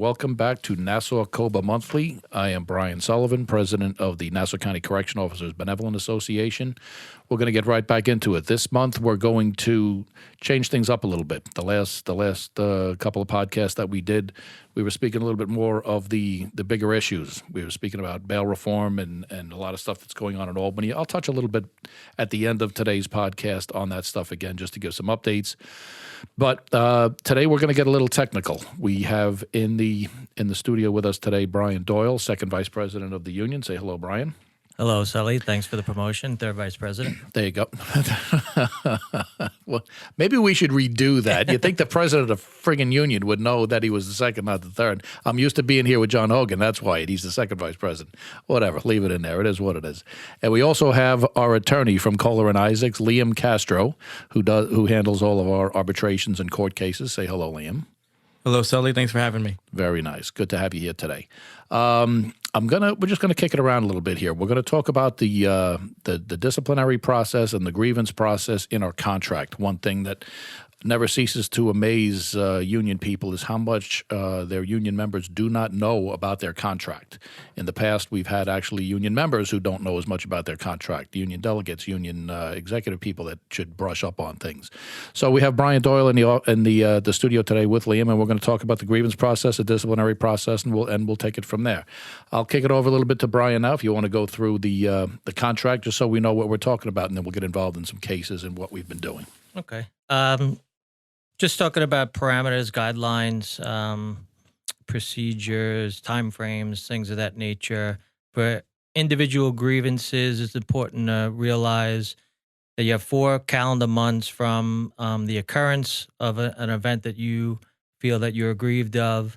Welcome back to Nassau COBA Monthly. I am Brian Sullivan, president of the Nassau County Correction Officers Benevolent Association. We're going to get right back into it. This month, we're going to change things up a little bit. The last couple of podcasts that we did, we were speaking a little bit more of the bigger issues. We were speaking about bail reform and a lot of stuff that's going on in Albany. I'll touch a little bit at the end of today's podcast on that stuff again, just to give some updates. But today we're going to get a little technical. We have in the studio with us today Brian Doyle, second vice president of the union. Say hello, Brian. Hello, Sully. Thanks for the promotion, third vice president. There you go. Well, maybe we should redo that. You'd think the president of the friggin' union would know that he was the second, not the third. I'm used to being here with John Hogan. That's why he's the second vice president. Whatever. Leave it in there. It is what it is. And we also have our attorney from Kohler and Isaacs, Liam Castro, who handles all of our arbitrations and court cases. Say hello, Liam. Hello, Sully. Thanks for having me. Very nice. Good to have you here today. We're just gonna kick it around a little bit here. We're gonna talk about the disciplinary process and the grievance process in our contract. One thing that never ceases to amaze union people is how much their union members do not know about their contract. In the past, we've had actually union members who don't know as much about their contract, union delegates, union executive people that should brush up on things. So we have Brian Doyle in the studio today with Liam, and we're going to talk about the grievance process, the disciplinary process, and we'll take it from there. I'll kick it over a little bit to Brian now if you want to go through the contract, just so we know what we're talking about, and then we'll get involved in some cases and what we've been doing. Okay. Just talking about parameters, guidelines, procedures, timeframes, things of that nature. For individual grievances, it's important to realize that you have 4 calendar months from the occurrence of an event that you feel that you're aggrieved of,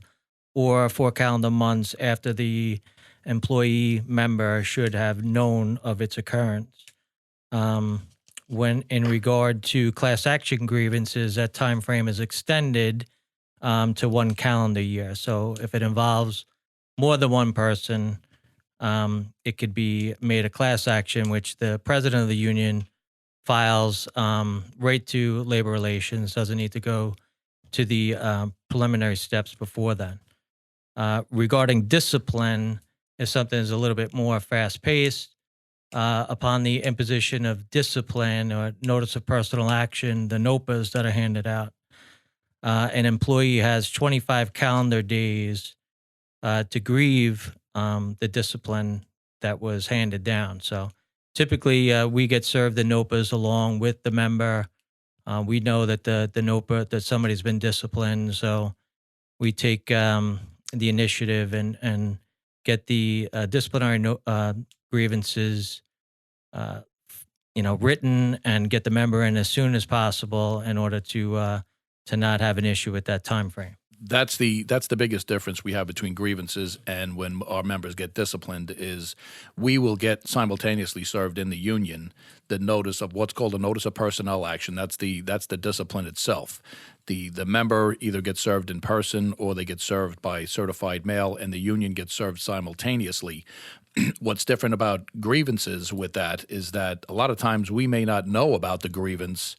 or 4 calendar months after the employee member should have known of its occurrence. When in regard to class action grievances, that time frame is extended to 1 calendar year. So if it involves more than one person, it could be made a class action, which the president of the union files right to labor relations, doesn't need to go to the preliminary steps before then. Regarding discipline, if something is a little bit more fast-paced, upon the imposition of discipline or notice of personal action, the NOPAs that are handed out, an employee has 25 calendar days to grieve the discipline that was handed down. So typically we get served the NOPAs along with the member. We know that the NOPA, that somebody's been disciplined, so we take the initiative and get the disciplinary grievances written and get the member in as soon as possible in order to not have an issue with that time frame. That's the biggest difference we have between grievances and when our members get disciplined is we will get simultaneously served in the union the notice of what's called a notice of personnel action. That's the discipline itself. The member either gets served in person or they get served by certified mail, and the union gets served simultaneously. What's different about grievances with that is that a lot of times we may not know about the grievance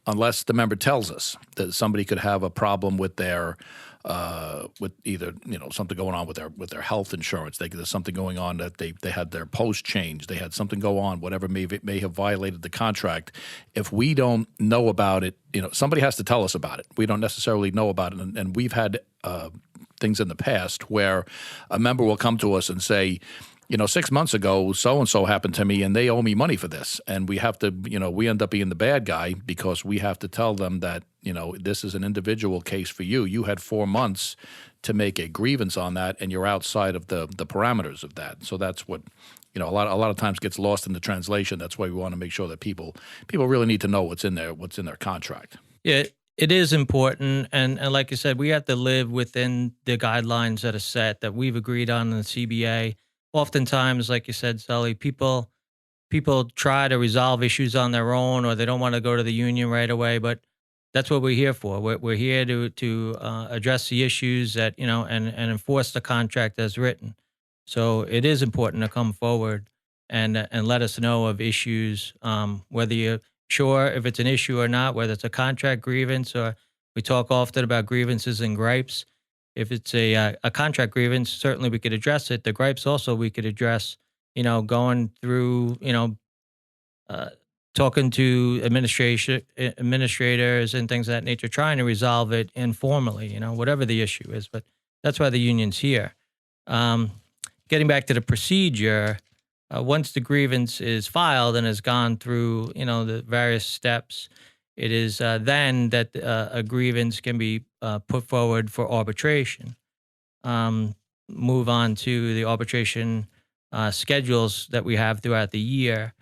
unless the member tells us that somebody could have a problem with their with either something going on with their health insurance. There's something going on that they had their post changed. They had something go on, whatever may have violated the contract. If we don't know about it, somebody has to tell us about it. We don't necessarily know about it, and we've had things in the past where a member will come to us and say, 6 months ago, so-and-so happened to me and they owe me money for this. And we have to, we end up being the bad guy because we have to tell them that, this is an individual case for you. You had 4 months to make a grievance on that and you're outside of the parameters of that. So that's what, a lot of times gets lost in the translation. That's why we want to make sure that people really need to know what's in their contract. Yeah. It is important, and like you said, we have to live within the guidelines that are set that we've agreed on in the CBA. Oftentimes, like you said, Sully, people try to resolve issues on their own, or they don't want to go to the union right away. But that's what we're here for. We're here to address the issues that and enforce the contract as written. So it is important to come forward and let us know of issues, whether you're sure if it's an issue or not, whether it's a contract grievance or we talk often about grievances and gripes. If it's a contract grievance, certainly we could address it. The gripes also we could address, going through, uh, talking to administrators and things of that nature, trying to resolve it informally, whatever the issue is. But that's why the union's here. Um, Getting back to the procedure, once the grievance is filed and has gone through, the various steps, it is then that a grievance can be put forward for arbitration. Move on to the arbitration schedules that we have throughout the year.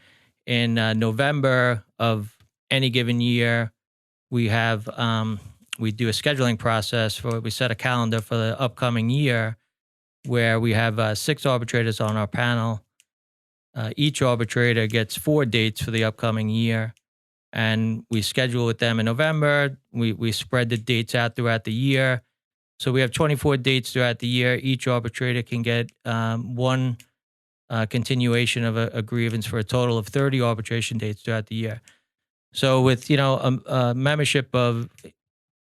In November of any given year, we have we do a scheduling process we set a calendar for the upcoming year where we have 6 arbitrators on our panel. Each arbitrator gets 4 dates for the upcoming year, and we schedule with them in November. We spread the dates out throughout the year. So we have 24 dates throughout the year. Each arbitrator can get one continuation of a grievance for a total of 30 arbitration dates throughout the year. So with, a membership of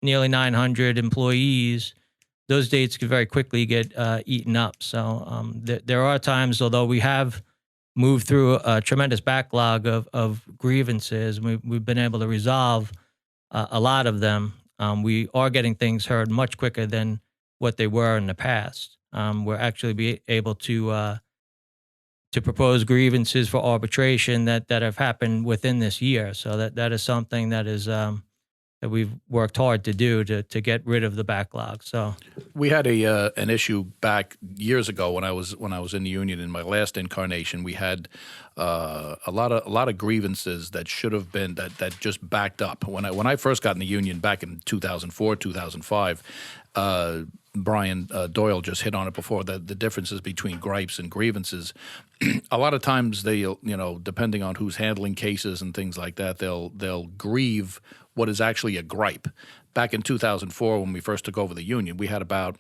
nearly 900 employees, those dates could very quickly get eaten up. So there are times, although we have moved through a tremendous backlog of grievances, we've been able to resolve a lot of them. We are getting things heard much quicker than what they were in the past. We're actually be able to propose grievances for arbitration that have happened within this year. So that is something that is that we've worked hard to do to get rid of the backlog. So we had an issue back years ago when I was in the union in my last incarnation. We had a lot of grievances that should have been that just backed up. When I first got in the union back in 2004, 2005. Brian Doyle just hit on it before, the differences between gripes and grievances. A lot of times depending on who's handling cases and things like that, they'll grieve what is actually a gripe. Back in 2004, when we first took over the union, we had about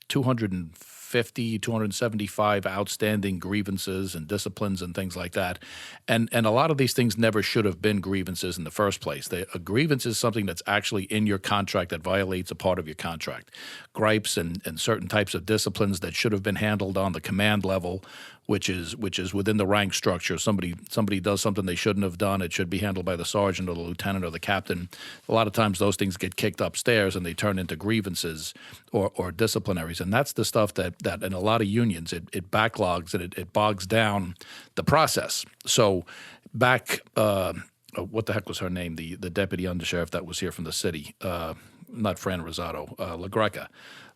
275 outstanding grievances and disciplines and things like that. And a lot of these things never should have been grievances in the first place. A grievance is something that's actually in your contract that violates a part of your contract. Gripes and certain types of disciplines that should have been handled on the command level, which is within the rank structure. Somebody does something they shouldn't have done, it should be handled by the sergeant or the lieutenant or the captain. A lot of times those things get kicked upstairs and they turn into grievances or disciplinaries. And that's the stuff that in a lot of unions, it backlogs and it bogs down the process. So back, what the heck was her name? The deputy undersheriff that was here from the city, not Fran Rosado, LaGreca.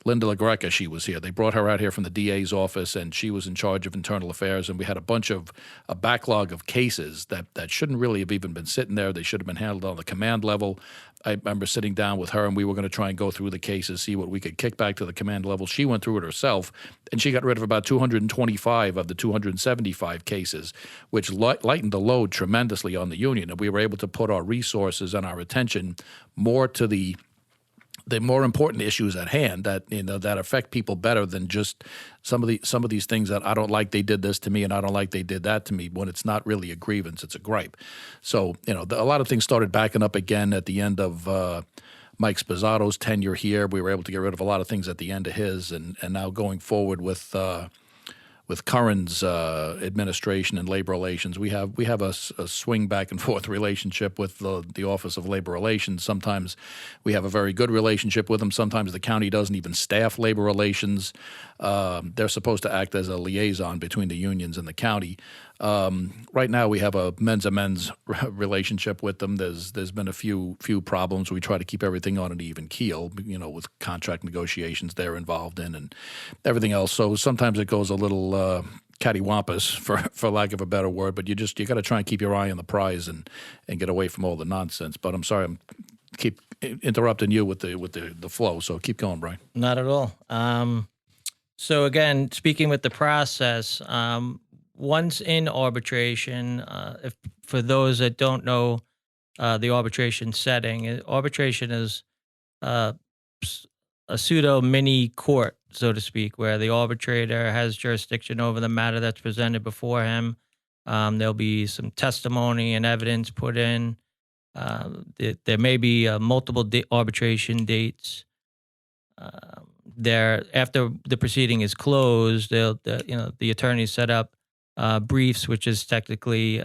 Linda LaGreca, she was here. They brought her out here from the DA's office, and she was in charge of internal affairs, and we had a backlog of cases that shouldn't really have even been sitting there. They should have been handled on the command level. I remember sitting down with her, and we were going to try and go through the cases, see what we could kick back to the command level. She went through it herself, and she got rid of about 225 of the 275 cases, which lightened the load tremendously on the union, and we were able to put our resources and our attention more to the more important issues at hand that affect people better than just some of these things that I don't like they did this to me and I don't like they did that to me, when it's not really a grievance, it's a gripe. So a lot of things started backing up again at the end of Mike Sposado's tenure here. We were able to get rid of a lot of things at the end of his, and now going forward with Curran's administration and labor relations, we have a swing back and forth relationship with the Office of Labor Relations. Sometimes we have a very good relationship with them. Sometimes the county doesn't even staff labor relations. They're supposed to act as a liaison between the unions and the county. Right now we have a men's relationship with them. There's been a few problems. We try to keep everything on an even keel, with contract negotiations they're involved in and everything else. So sometimes it goes a little cattywampus, for lack of a better word, but you got to try and keep your eye on the prize and get away from all the nonsense. But I'm sorry, I'm keep interrupting you with the flow. So keep going, Brian. not at all. So again, speaking with the process, once in arbitration, if for those that don't know the arbitration setting, arbitration is a pseudo mini court, so to speak, where the arbitrator has jurisdiction over the matter that's presented before him. There'll be some testimony and evidence put in. There may be multiple arbitration dates. after the proceeding is closed, the attorneys set up briefs, which is technically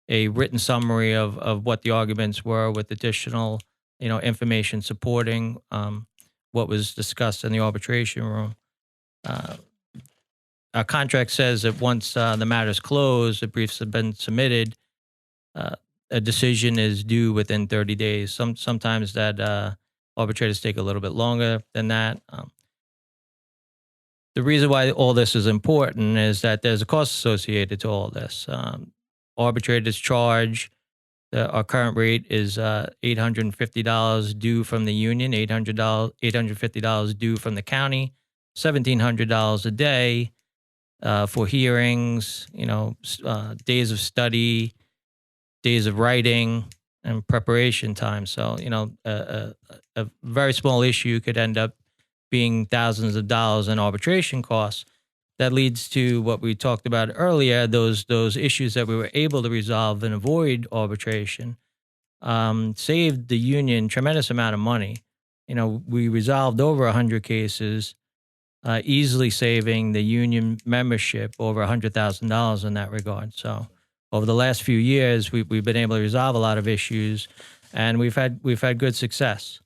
a written summary of what the arguments were, with additional information supporting what was discussed in the arbitration room. Our contract says that once the matter is closed, the briefs have been submitted, a decision is due within 30 days. Sometimes that arbitrators take a little bit longer than that. The reason why all this is important is that there's a cost associated to all this. Arbitrators charge, our current rate is $850 due from the union, $850 due from the county, $1,700 a day for hearings, days of study, days of writing, and preparation time. So, a very small issue could end up being thousands of dollars in arbitration costs. That leads to what we talked about earlier, those issues that we were able to resolve and avoid arbitration, saved the union tremendous amount of money. We resolved over 100 cases, easily saving the union membership over $100,000 in that regard. So over the last few years, we've been able to resolve a lot of issues, and we've had good success.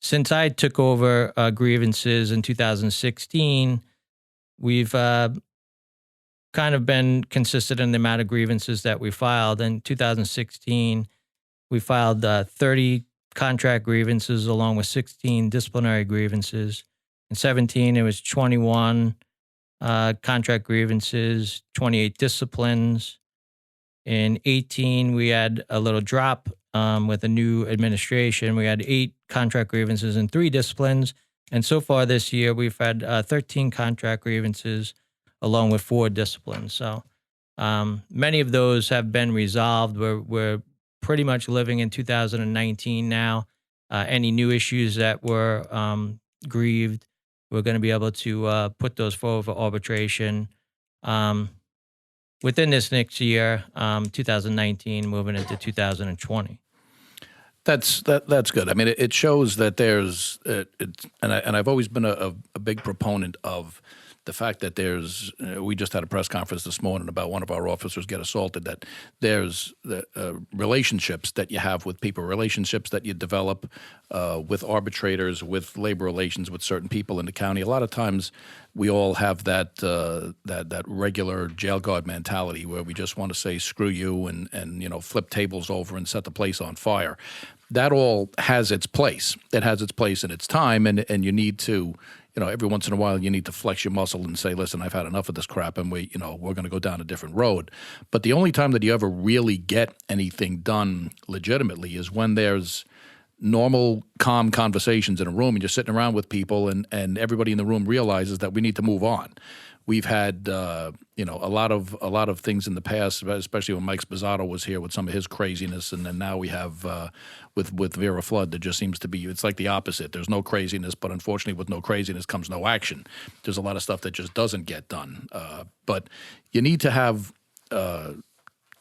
Since I took over grievances in 2016, we've kind of been consistent in the amount of grievances that we filed. In 2016, we filed 30 contract grievances along with 16 disciplinary grievances. In 17, it was 21 contract grievances, 28 disciplines. In 18, we had a little drop with a new administration. We had 8 contract grievances and 3 disciplines. And so far this year, we've had 13 contract grievances along with 4 disciplines. So many of those have been resolved. We're pretty much living in 2019 now. Any new issues that were grieved, we're going to be able to put those forward for arbitration within this next year, 2019, moving into 2020. That's good. I mean, it shows that there's, and I've always been a big proponent of the fact that there's. We just had a press conference this morning about one of our officers get assaulted. That there's relationships that you have with people, relationships that you develop with arbitrators, with labor relations with certain people in the county. A lot of times, we all have that regular jail guard mentality where we just want to say screw you and flip tables over and set the place on fire. That all has its place. It has its place in its time, and you need to. Every once in a while, you need to flex your muscle and say, listen, I've had enough of this crap, and we're going to go down a different road. But the only time that you ever really get anything done legitimately is when there's normal, calm conversations in a room, and you're sitting around with people, and everybody in the room realizes that we need to move on. We've had, a lot of things in the past, especially when Mike Spazzato was here with some of his craziness, and then now we have with Vera Flood. There just seems to be, it's like the opposite. There's no craziness, but unfortunately, with no craziness comes no action. There's a lot of stuff that just doesn't get done. But you need to have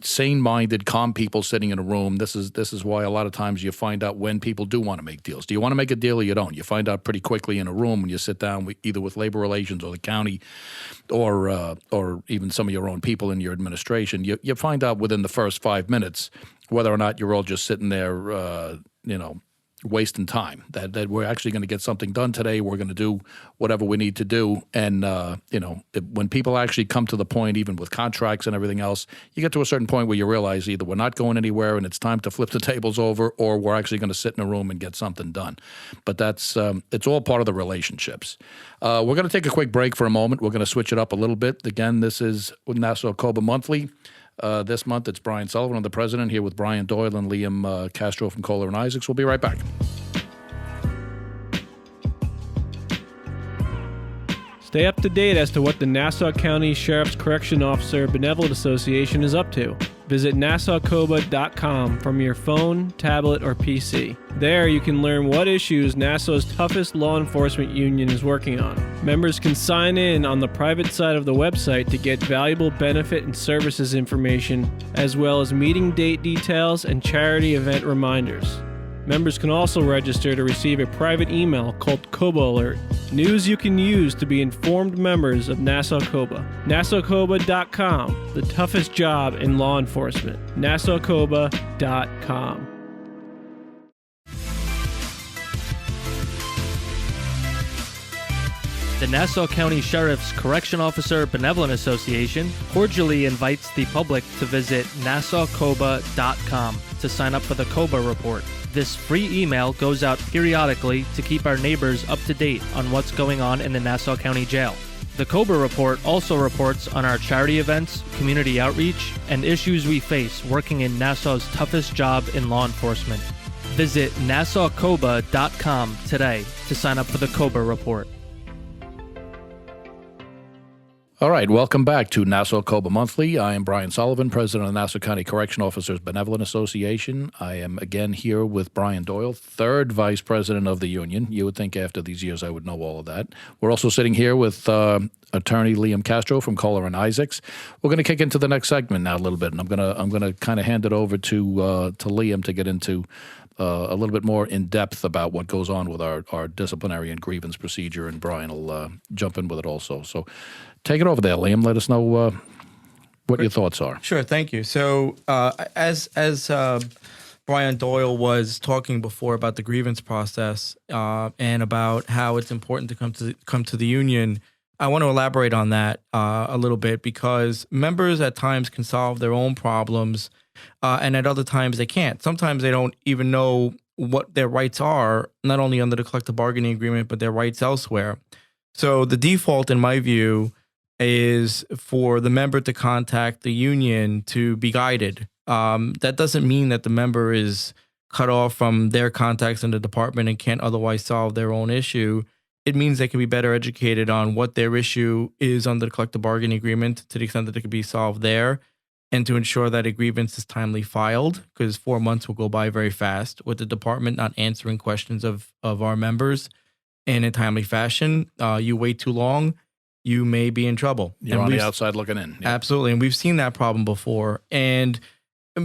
sane-minded, calm people sitting in a room. This is why a lot of times you find out when people do want to make deals. Do you want to make a deal or you don't? You find out pretty quickly in a room when you sit down either with labor relations or the county or even some of your own people in your administration. You find out within the first 5 minutes whether or not you're all just sitting there, wasting time, that we're actually going to get something done today. We're going to do whatever we need to do. And, when people actually come to the point, even with contracts and everything else, you get to a certain point where you realize either we're not going anywhere and it's time to flip the tables over, or we're actually going to sit in a room and get something done. But that's it's all part of the relationships. We're going to take a quick break for a moment. We're going to switch it up a little bit. Again, this is Nassau COBA Monthly. This month, it's Brian Sullivan, I'm the president, here with Brian Doyle and Liam Castro from Kohler and Isaacs. We'll be right back. Stay up to date as to what the Nassau County Sheriff's Correction Officer Benevolent Association is up to. Visit NassauCOBA.com from your phone, tablet, or PC. There you can learn what issues Nassau's toughest law enforcement union is working on. Members can sign in on the private side of the website to get valuable benefit and services information, as well as meeting date details and charity event reminders. Members can also register to receive a private email called COBA Alert, news you can use to be informed members of Nassau COBA. NassauCOBA.com, the toughest job in law enforcement. NassauCOBA.com. The Nassau County Sheriff's Correction Officer Benevolent Association cordially invites the public to visit NassauCOBA.com to sign up for the COBA report. This free email goes out periodically to keep our neighbors up to date on what's going on in the Nassau County Jail. The COBA report also reports on our charity events, community outreach, and issues we face working in Nassau's toughest job in law enforcement. Visit NassauCOBA.com today to sign up for the COBA report. All right, welcome back to Nassau COBA Monthly. I am Brian Sullivan, president of the Nassau County Correction Officers Benevolent Association. I am again here with Brian Doyle, third vice president of the union. You would think after these years I would know all of that. We're also sitting here with attorney Liam Castro from Kohler and Isaacs. We're going to kick into the next segment now a little bit, and I'm going to kind of hand it over to Liam to get into a little bit more in depth about what goes on with our disciplinary and grievance procedure, and Brian will jump in with it also. So take it over there, Liam. Let us know what your thoughts are. Sure, thank you. So as Brian Doyle was talking before about the grievance process and about how it's important to come to the union, I want to elaborate on that a little bit, because members at times can solve their own problems and at other times they can't. Sometimes they don't even know what their rights are, not only under the collective bargaining agreement, but their rights elsewhere. So the default, in my view, is for the member to contact the union to be guided. That doesn't mean that the member is cut off from their contacts in the department and can't otherwise solve their own issue. It means they can be better educated on what their issue is under the collective bargaining agreement to the extent that it can be solved there, and to ensure that a grievance is timely filed, because 4 months will go by very fast with the department not answering questions of our members in a timely fashion. You wait too long, you may be in trouble. You're on the outside looking in. Yeah. Absolutely. And we've seen that problem before. And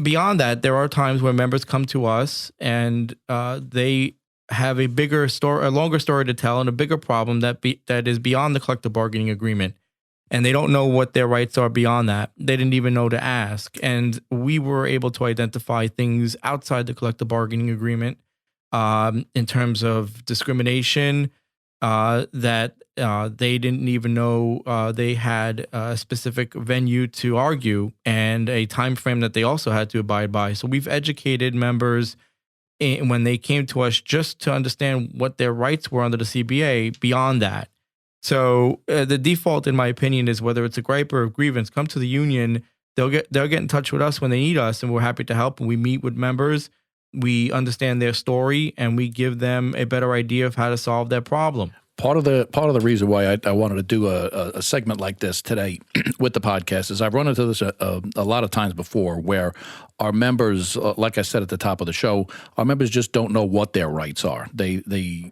beyond that, there are times where members come to us and they have a longer story to tell, and a bigger problem that is beyond the collective bargaining agreement. And they don't know what their rights are beyond that. They didn't even know to ask. And we were able to identify things outside the collective bargaining agreement in terms of discrimination, that they didn't even know they had a specific venue to argue and a time frame that they also had to abide by. So we've educated members when they came to us just to understand what their rights were under the CBA beyond that. So the default, in my opinion, is whether it's a gripe or a grievance, come to the union. They'll get in touch with us when they need us, and we're happy to help. And we meet with members, we understand their story, and we give them a better idea of how to solve their problem. Part of the reason why I wanted to do a segment like this today with the podcast is I've run into this a lot of times before, where our members, like I said at the top of the show, our members just don't know what their rights are. They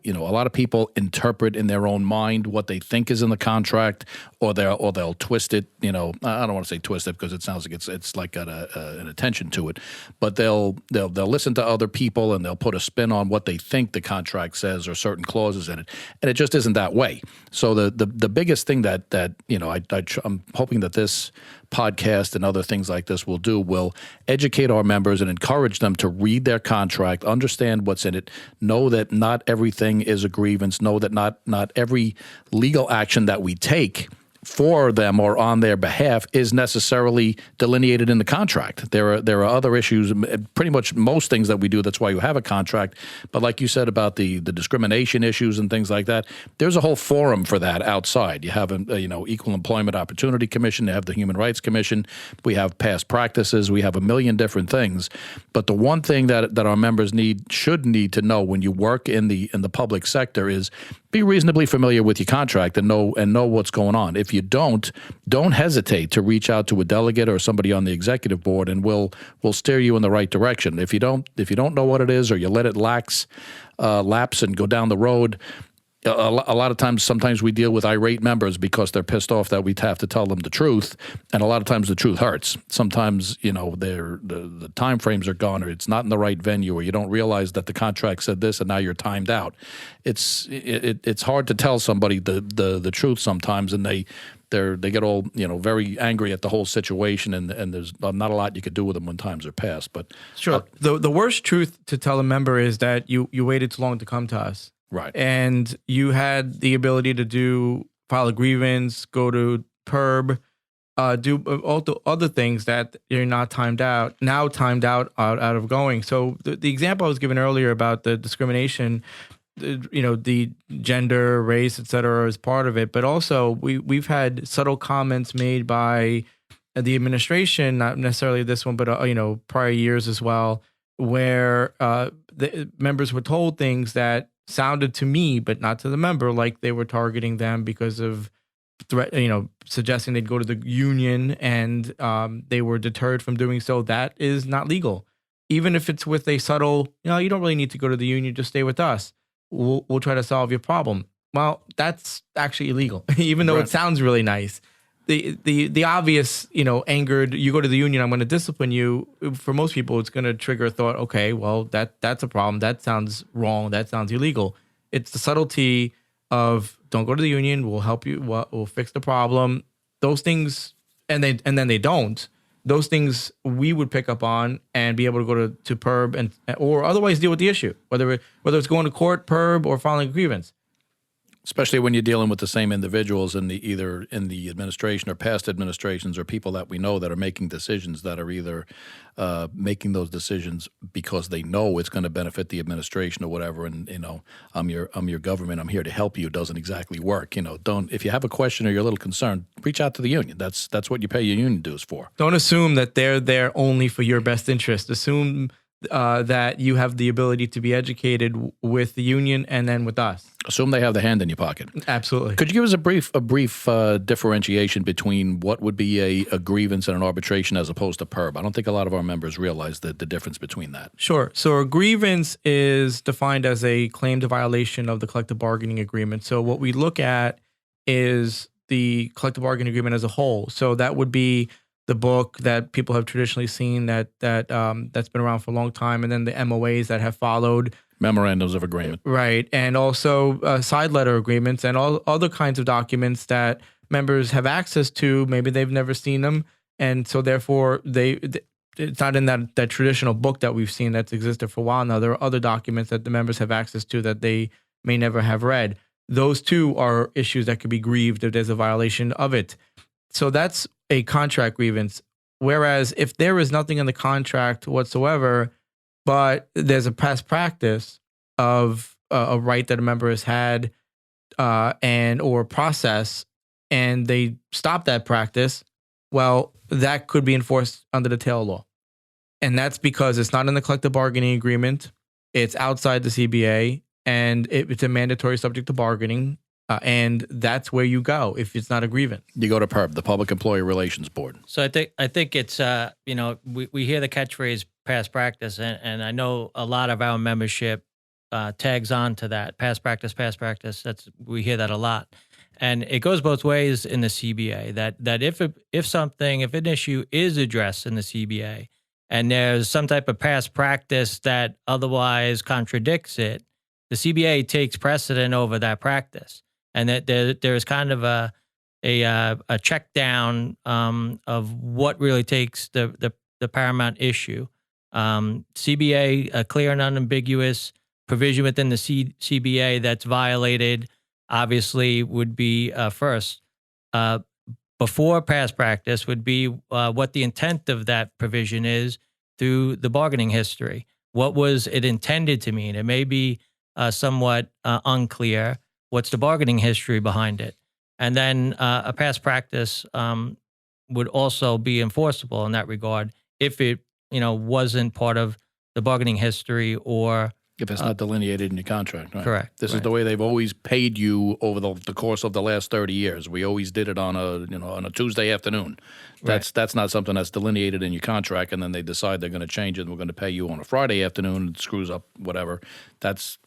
a lot of people interpret in their own mind what they think is in the contract, or they'll twist it. I don't want to say twist it because it sounds like it's like got an attention to it, but they'll listen to other people and they'll put a spin on what they think the contract says or certain clauses in it, and it just isn't that way. So the biggest thing that I'm hoping that this podcast and other things like this will educate our members and encourage them to read their contract, understand what's in it, know that not everything is a grievance, know that not every legal action that we take for them or on their behalf is necessarily delineated in the contract. There are other issues, pretty much most things that we do. That's why you have a contract. But like you said about the discrimination issues and things like that, there's a whole forum for that outside. You have Equal Employment Opportunity Commission. You have the Human Rights Commission. We have past practices. We have a million different things. But the one thing that our members should need to know when you work in the public sector is be reasonably familiar with your contract and know what's going on. If you don't hesitate to reach out to a delegate or somebody on the executive board, and we'll steer you in the right direction. If you don't know what it is, or you let it lapse and go down the road, a lot of times, sometimes we deal with irate members because they're pissed off that we have to tell them the truth, and a lot of times the truth hurts. Sometimes, the time frames are gone, or it's not in the right venue, or you don't realize that the contract said this, and now you're timed out. It's hard to tell somebody the truth sometimes, and they get all very angry at the whole situation, and there's not a lot you could do with them when times are past. But sure, the worst truth to tell a member is that you waited too long to come to us. Right. And you had the ability to file a grievance, go to PERB, do all the other things that you're not timed out of going. So the example I was given earlier about the discrimination, the gender, race, et cetera, is part of it. But also we've had subtle comments made by the administration, not necessarily this one, but prior years as well, where the members were told things that sounded to me, but not to the member, like they were targeting them because of threat, suggesting they'd go to the union, and they were deterred from doing so. That is not legal. Even if it's with a subtle, you don't really need to go to the union, just stay with us. We'll try to solve your problem. Well, that's actually illegal, even though it sounds really nice. The obvious, angered, you go to the union, I'm going to discipline you. For most people, it's going to trigger a thought, okay, well, that's a problem. That sounds wrong. That sounds illegal. It's the subtlety of don't go to the union. We'll help you. We'll fix the problem. Those things, and then they don't. Those things we would pick up on and be able to go to PERB or otherwise deal with the issue, whether it's going to court, PERB, or filing a grievance. Especially when you're dealing with the same individuals either in the administration or past administrations, or people that we know that are making decisions that are either making those decisions because they know it's going to benefit the administration or whatever. And I'm your government. I'm here to help you. Doesn't exactly work. If you have a question or you're a little concerned, reach out to the union. That's what you pay your union dues for. Don't assume that they're there only for your best interest. Assume that you have the ability to be educated with the union and then with us. Assume they have the hand in your pocket. Absolutely. Could you give us a brief differentiation between what would be a grievance and an arbitration as opposed to PERB? I don't think a lot of our members realize the difference between that. Sure. So a grievance is defined as a claim to violation of the collective bargaining agreement. So what we look at is the collective bargaining agreement as a whole. So that would be the book that people have traditionally seen that's been around for a long time, and then the MOAs that have followed. Memorandums of agreement. Right, and also side letter agreements and all other kinds of documents that members have access to. Maybe they've never seen them, and so therefore it's not in that traditional book that we've seen that's existed for a while now. There are other documents that the members have access to that they may never have read. Those two are issues that could be grieved if there's a violation of it. So that's a contract grievance. Whereas if there is nothing in the contract whatsoever, but there's a past practice of a right that a member has had or process, and they stop that practice, well, that could be enforced under the tail law. And that's because it's not in the collective bargaining agreement. It's outside the CBA, and it's a mandatory subject to bargaining. And that's where you go if it's not a grievance. You go to PERB, the Public Employee Relations Board. So I think it's we hear the catchphrase past practice, and I know a lot of our membership tags on to that past practice. We hear that a lot, and it goes both ways in the CBA. That if an issue is addressed in the CBA, and there's some type of past practice that otherwise contradicts it, the CBA takes precedent over that practice. And that there's kind of a check down of what really takes the paramount issue. CBA, a clear and unambiguous provision within the CBA that's violated, obviously would be first. Before past practice would be what the intent of that provision is through the bargaining history. What was it intended to mean? It may be somewhat unclear. What's the bargaining history behind it? And then a past practice would also be enforceable in that regard if it, wasn't part of the bargaining history or if it's not delineated in your contract. Right? Correct. This is the way they've always paid you over the course of the last 30 years. We always did it on a Tuesday afternoon. That's not something that's delineated in your contract, and then they decide they're going to change it and we're going to pay you on a Friday afternoon and it screws up whatever. That's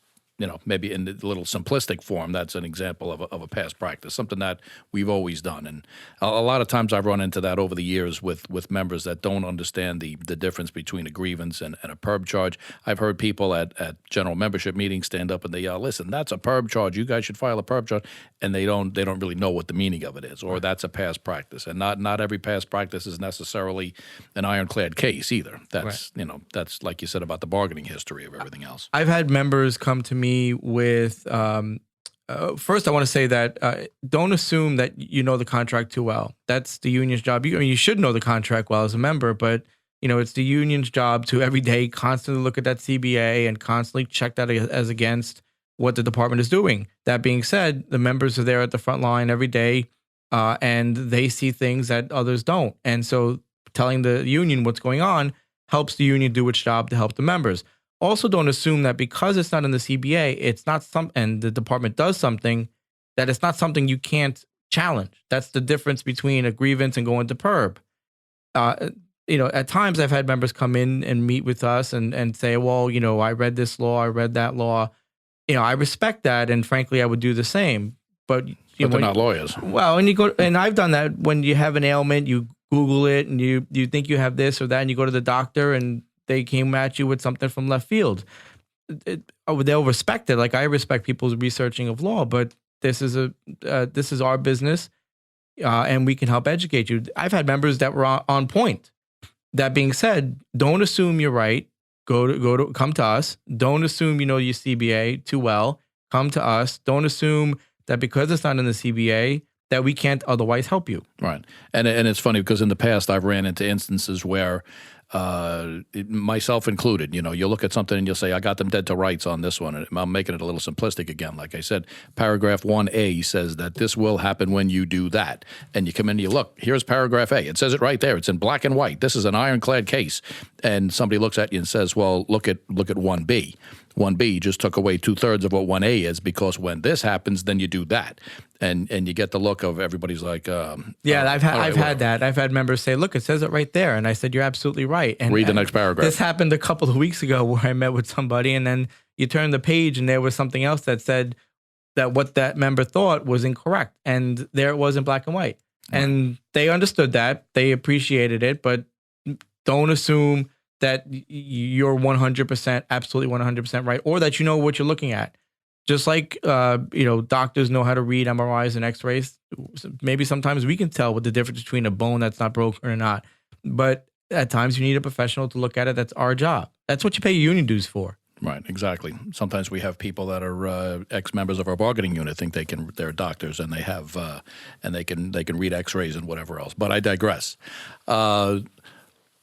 maybe in a little simplistic form, that's an example of a past practice, something that we've always done. And a lot of times I've run into that over the years with members that don't understand the difference between a grievance and a PERB charge. I've heard people at general membership meetings stand up and they yell, "Listen, that's a PERB charge. You guys should file a PERB charge," and they don't really know what the meaning of it is, or that's a past practice. And not every past practice is necessarily an ironclad case either. That's that's like you said about the bargaining history of everything else. I've had members come to me with, first I want to say that don't assume that you know the contract too well. That's the union's job. You should know the contract well as a member, but it's the union's job to every day constantly look at that CBA and constantly check that as against what the department is doing. That being said, the members are there at the front line every day, and they see things that others don't. And so telling the union what's going on helps the union do its job to help the members. Also, don't assume that because it's not in the CBA, it's not and the department does something, that it's not something you can't challenge. That's the difference between a grievance and going to PERB. At times I've had members come in and meet with us and say, well, I read this law, I read that law. I respect that, and frankly, I would do the same. But they're not lawyers. Well, and I've done that. When you have an ailment, you Google it, and you think you have this or that, and you go to the doctor, and they came at you with something from left field. They'll respect it. Like I respect people's researching of law, but this is our business, and we can help educate you. I've had members that were on point. That being said, don't assume you're right. Come to us. Don't assume you know your CBA too well. Come to us. Don't assume that because it's not in the CBA that we can't otherwise help you. Right. And it's funny because in the past I've ran into instances where myself included, you look at something and you'll say, I got them dead to rights on this one. And I'm making it a little simplistic again. Like I said, paragraph 1A says that this will happen when you do that. And you come in and you look, here's paragraph A. It says it right there. It's in black and white. This is an ironclad case. And somebody looks at you and says, well, look at 1B. 1B just took away 2/3 of what 1A is, because when this happens, then you do that. And you get the look of everybody's like, I've had that. I've had members say, look, it says it right there. And I said, you're absolutely right. And read the next paragraph. This happened a couple of weeks ago where I met with somebody, and then you turn the page and there was something else that said that what that member thought was incorrect. And there it was in black and white. Right. And they understood that. They appreciated it, but don't assume that you're 100%, absolutely 100% right, or that you know what you're looking at. Just like, doctors know how to read MRIs and x-rays. Maybe sometimes we can tell what the difference between a bone that's not broken or not. But at times you need a professional to look at it. That's our job. That's what you pay your union dues for. Right, exactly. Sometimes we have people that are ex-members of our bargaining unit think they're doctors, and they have and they can read x-rays and whatever else. But I digress.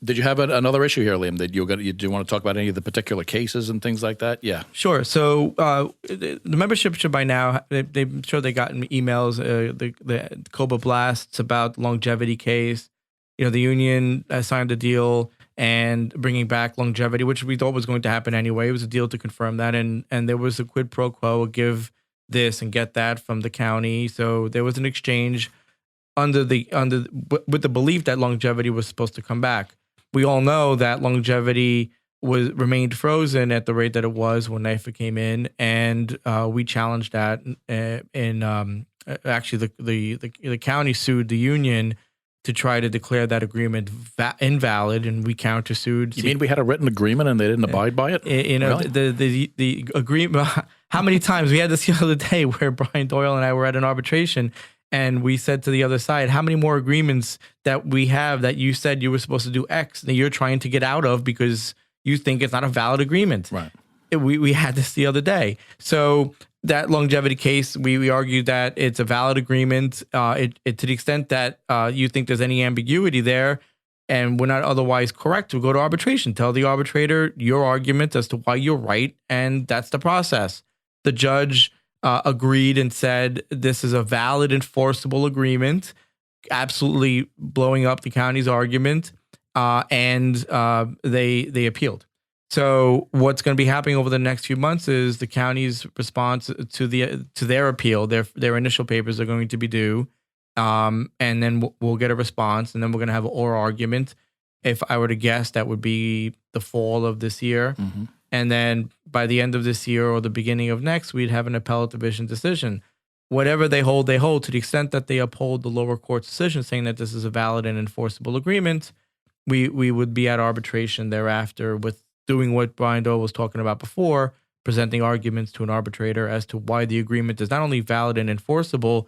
Did you have another issue here, Liam? Do you want to talk about any of the particular cases and things like that? Yeah. Sure. So the membership should by now, I'm sure they gotten emails, the COBA blasts about the longevity case. The union signed a deal and bringing back longevity, which we thought was going to happen anyway. It was a deal to confirm that. And there was a quid pro quo, give this and get that from the county. So there was an exchange with the belief that longevity was supposed to come back. We all know that longevity remained frozen at the rate that it was when NIFA came in, and we challenged that. Actually, the county sued the union to try to declare that agreement invalid, and we countersued. You mean we had a written agreement and they didn't abide by it? Really? The agreement. How many times we had this the other day where Brian Doyle and I were at an arbitration. And we said to the other side, how many more agreements that we have that you said you were supposed to do X that you're trying to get out of because you think it's not a valid agreement? Right. We had this the other day. So that longevity case, we argued that it's a valid agreement. To the extent that you think there's any ambiguity there and we're not otherwise correct, we'll go to arbitration. Tell the arbitrator your argument as to why you're right, and that's the process. The judge agreed and said this is a valid, enforceable agreement, absolutely blowing up the county's argument, and they appealed. So what's going to be happening over the next few months is the county's response to their appeal. Their initial papers are going to be due, and then we'll get a response, and then we're going to have an oral argument. If I were to guess, that would be the fall of this year. Mm-hmm. And then by the end of this year or the beginning of next, we'd have an appellate division decision. Whatever they hold, they hold. To the extent that they uphold the lower court's decision saying that this is a valid and enforceable agreement, we would be at arbitration thereafter with doing what Brian Doyle was talking about before, presenting arguments to an arbitrator as to why the agreement is not only valid and enforceable,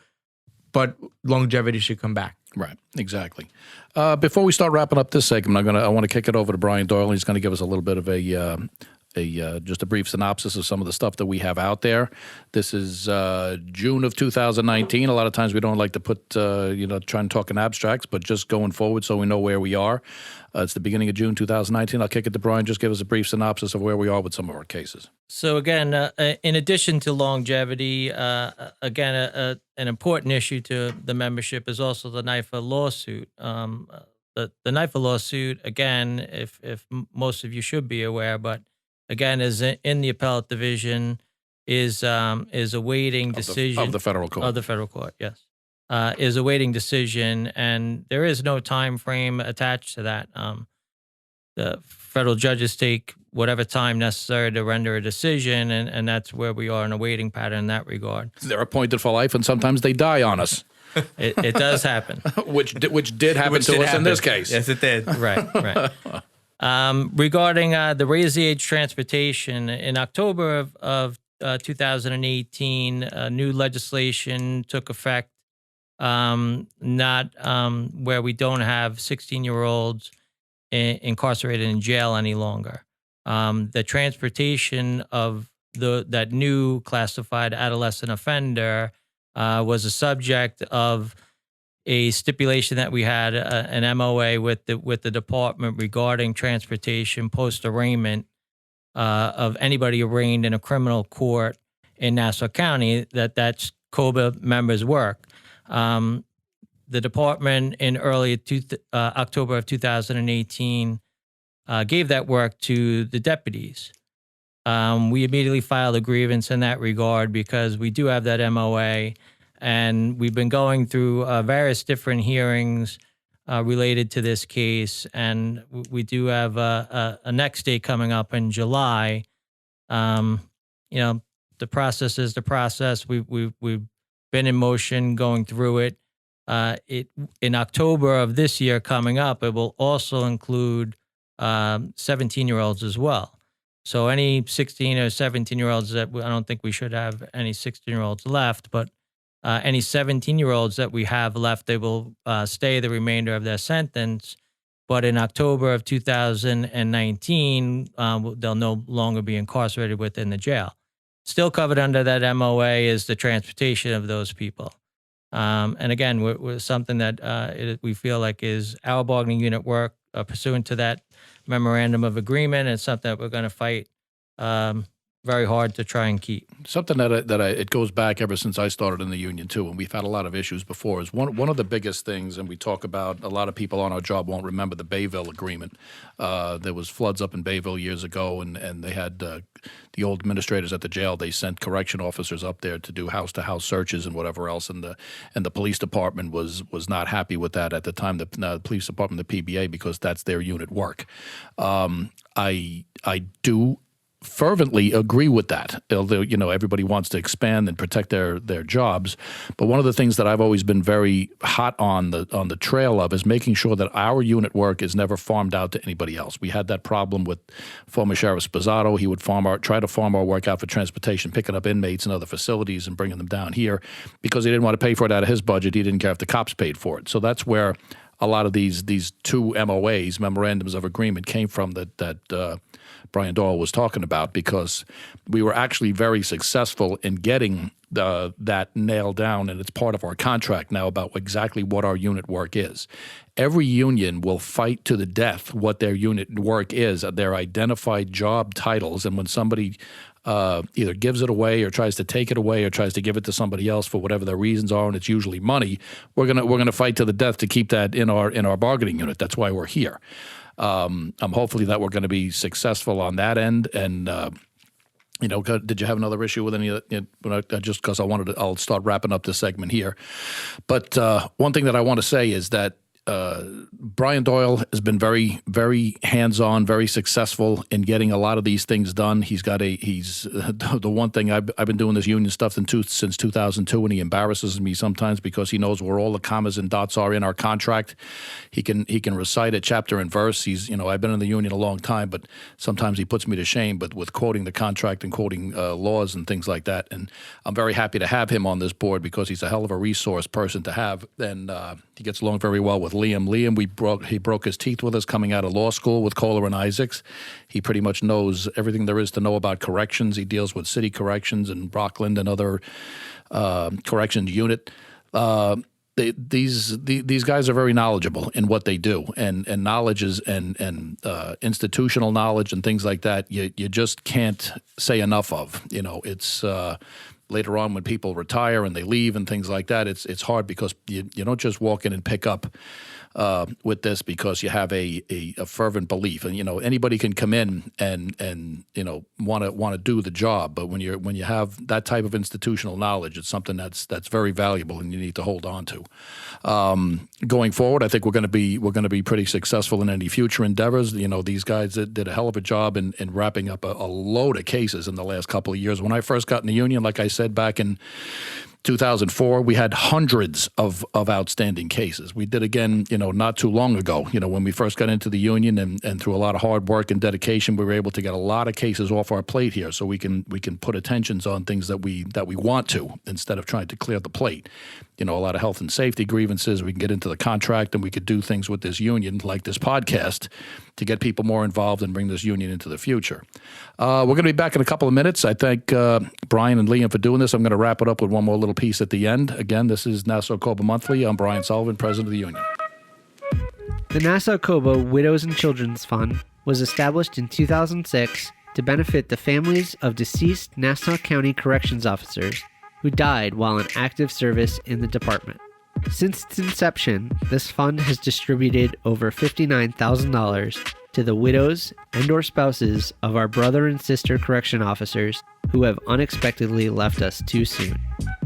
but longevity should come back. Right, exactly. Before we start wrapping up this segment, I want to kick it over to Brian Doyle. He's going to give us a little bit of just a brief synopsis of some of the stuff that we have out there. This is June of 2019. A lot of times we don't like to put, try and talk in abstracts, but just going forward so we know where we are. It's the beginning of June 2019. I'll kick it to Brian. Just give us a brief synopsis of where we are with some of our cases. So again, in addition to longevity, an important issue to the membership is also the NIFA lawsuit. The NIFA lawsuit, again, if most of you should be aware, but again, is in the appellate division, is awaiting decision of the federal court. Of the federal court, yes. Is awaiting decision, and there is no time frame attached to that. The federal judges take whatever time necessary to render a decision, and that's where we are in a waiting pattern in that regard. They're appointed for life, and sometimes they die on us. It does happen. which did happen to us in this case. Yes, it did. Right. Regarding the raise the age transportation, in October of 2018, new legislation took effect, not where we don't have 16-year-olds incarcerated in jail any longer. The transportation of that new classified adolescent offender was a subject of a stipulation that we had, an MOA with the department regarding transportation post arraignment of anybody arraigned in a criminal court in Nassau County. That's COBA members' work. The department in early October of 2018 gave that work to the deputies. We immediately filed a grievance in that regard because we do have that MOA, and we've been going through various different hearings related to this case, and we do have a next date coming up in July. The process is the process. We've been in motion going through it. In October of this year coming up, it will also include 17-year-olds as well. So any 16 or 17-year-olds I don't think we should have any 16-year-olds left, but any 17-year-olds that we have left, they will stay the remainder of their sentence. But in October of 2019, they'll no longer be incarcerated within the jail. Still covered under that MOA is the transportation of those people. And again, we're something that we feel like is our bargaining unit work pursuant to that memorandum of agreement. It's something that we're going to fight very hard to try and keep. Something it goes back ever since I started in the union too, and we've had a lot of issues before, is one of the biggest things, and we talk about, a lot of people on our job won't remember the Bayville agreement. There was floods up in Bayville years ago, and they had the old administrators at the jail, they sent correction officers up there to do house-to-house searches and whatever else, and the police department was not happy with that at the time, the police department, the PBA, because that's their unit work. I do fervently agree with that. Although, everybody wants to expand and protect their jobs, but one of the things that I've always been very hot on the trail of is making sure that our unit work is never farmed out to anybody else. We had that problem with former Sheriff Spazzato. He would try to farm our work out for transportation, picking up inmates in other facilities and bringing them down here because he didn't want to pay for it out of his budget. He didn't care if the cops paid for it. So that's where a lot of these two MOAs, memorandums of agreement, came from that Brian Doyle was talking about, because we were actually very successful in getting that nailed down, and it's part of our contract now about exactly what our unit work is. Every union will fight to the death what their unit work is, their identified job titles, and when somebody either gives it away or tries to take it away or tries to give it to somebody else for whatever their reasons are, and it's usually money, we're gonna fight to the death to keep that in our bargaining unit. That's why we're here. I'm hopefully that we're going to be successful on that end. And did you have another issue with any of that? Just because I'll start wrapping up this segment here. But one thing that I want to say is that Brian Doyle has been very, very hands-on, very successful in getting a lot of these things done. He's the one thing I've been doing this union stuff since 2002, and he embarrasses me sometimes because he knows where all the commas and dots are in our contract. He can recite it chapter and verse. I've been in the union a long time, but sometimes he puts me to shame. But with quoting the contract and quoting laws and things like that, and I'm very happy to have him on this board because he's a hell of a resource person to have, and he gets along very well with Liam. He broke his teeth with us coming out of law school with Kohler and Isaacs. He pretty much knows everything there is to know about corrections. He deals with city corrections and Rockland and other corrections unit. These guys are very knowledgeable in what they do, and knowledge is and institutional knowledge and things like that. You just can't say enough of. It's. Later on, when people retire and they leave and things like that, it's hard because you don't just walk in and pick up with this because you have a fervent belief, and anybody can come in and want to do the job, but when you have that type of institutional knowledge, it's something that's very valuable and you need to hold on to. Going forward, I think we're going to be pretty successful in any future endeavors. These guys did a hell of a job in wrapping up a load of cases in the last couple of years. When I first got in the union, like I said back in 2004, we had hundreds of outstanding cases. We did again, not too long ago, when we first got into the union, and through a lot of hard work and dedication, we were able to get a lot of cases off our plate here, so we can put attentions on things that we want to, instead of trying to clear the plate. A lot of health and safety grievances. We can get into the contract, and we could do things with this union, like this podcast, to get people more involved and bring this union into the future. We're going to be back in a couple of minutes. I thank Brian and Liam for doing this. I'm going to wrap it up with one more little piece at the end. Again, this is Nassau COBA Monthly. I'm Brian Sullivan, President of the Union. The Nassau COBA Widows and Children's Fund was established in 2006 to benefit the families of deceased Nassau County Corrections officers who died while in active service in the department. Since its inception, this fund has distributed over $59,000 to the widows and/or spouses of our brother and sister correction officers who have unexpectedly left us too soon.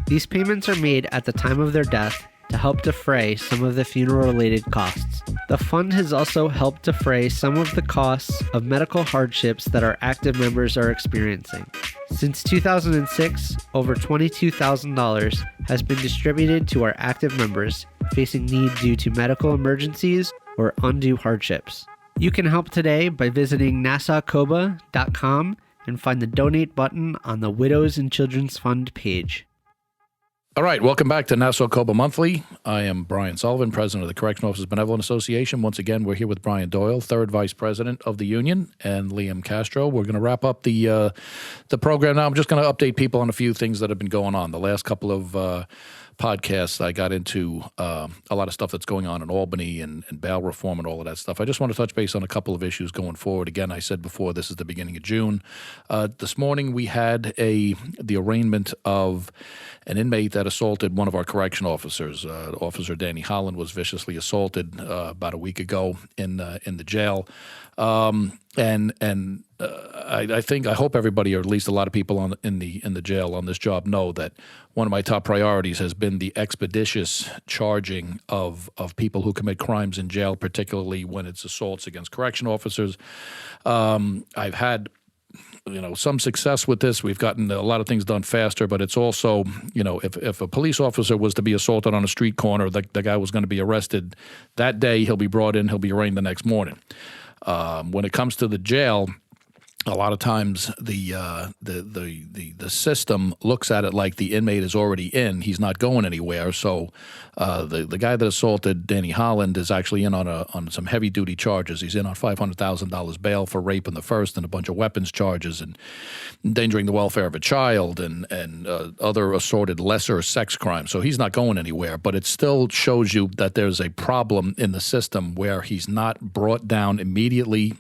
These payments are made at the time of their death to help defray some of the funeral-related costs. The fund has also helped defray some of the costs of medical hardships that our active members are experiencing. Since 2006, over $22,000 has been distributed to our active members facing need due to medical emergencies or undue hardships. You can help today by visiting NassauCOBA.com and find the donate button on the Widows and Children's Fund page. All right, welcome back to Nassau COBA Monthly. I am Brian Sullivan, President of the Correctional Officers Benevolent Association. Once again, we're here with Brian Doyle, Third Vice President of the Union, and Liam Castro. We're going to wrap up the program now. I'm just going to update people on a few things that have been going on. The last couple of podcasts, I got into a lot of stuff that's going on in Albany and bail reform and all of that stuff. I just want to touch base on a couple of issues going forward. Again, I said before, this is the beginning of June. This morning, we had the arraignment of an inmate that assaulted one of our correction officers. Officer Danny Holland was viciously assaulted about a week ago in the jail. I hope everybody, or at least a lot of people in the jail on this job, know that one of my top priorities has been the expeditious charging of people who commit crimes in jail, particularly when it's assaults against correction officers. I've had some success with this. We've gotten a lot of things done faster, but it's also, if a police officer was to be assaulted on a street corner, the guy was going to be arrested that day. He'll be brought in. He'll be arraigned the next morning. When it comes to the jail, a lot of times the system looks at it like the inmate is already in. He's not going anywhere. So the guy that assaulted Danny Holland is actually in on some heavy duty charges. He's in on $500,000 bail for rape in the first, and a bunch of weapons charges and endangering the welfare of a child and other assorted lesser sex crimes. So he's not going anywhere. But it still shows you that there's a problem in the system where he's not brought down immediately,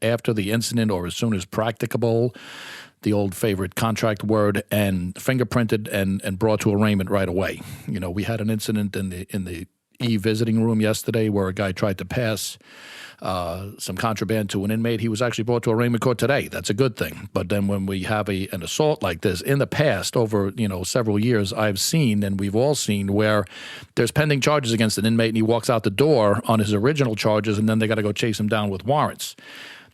after the incident or as soon as practicable, the old favorite contract word, and fingerprinted and brought to arraignment right away. We had an incident in the e-visiting room yesterday where a guy tried to pass some contraband to an inmate. He was actually brought to arraignment court today. That's a good thing. But then when we have an assault like this, in the past, over several years, I've seen, and we've all seen, where there's pending charges against an inmate and he walks out the door on his original charges, and then they got to go chase him down with warrants.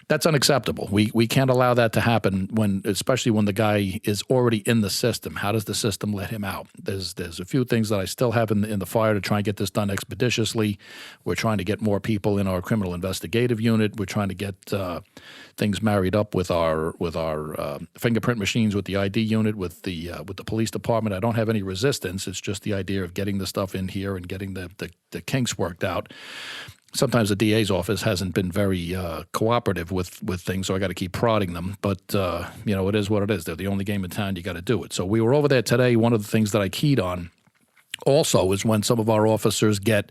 That's unacceptable. We can't allow that to happen, especially when the guy is already in the system. How does the system let him out? There's a few things that I still have in the fire to try and get this done expeditiously. We're trying to get more people in our criminal investigative unit. We're trying to get things married up with our fingerprint machines, with the ID unit, with the police department. I don't have any resistance. It's just the idea of getting the stuff in here and getting the kinks worked out. Sometimes the DA's office hasn't been very cooperative with things, so I got to keep prodding them. But, it is what it is. They're the only game in town. You got to do it. So we were over there today. One of the things that I keyed on also is when some of our officers get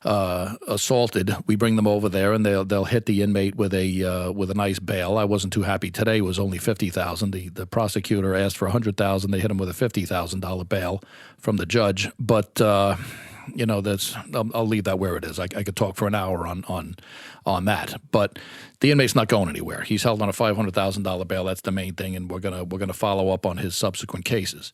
assaulted, we bring them over there and they'll hit the inmate with a nice bail. I wasn't too happy today. It was only $50,000. The prosecutor asked for $100,000. They hit him with a $50,000 bail from the judge. But I'll leave that where it is. I could talk for an hour on that, but the inmate's not going anywhere. He's held on a $500,000 bail. That's the main thing, and we're gonna follow up on his subsequent cases.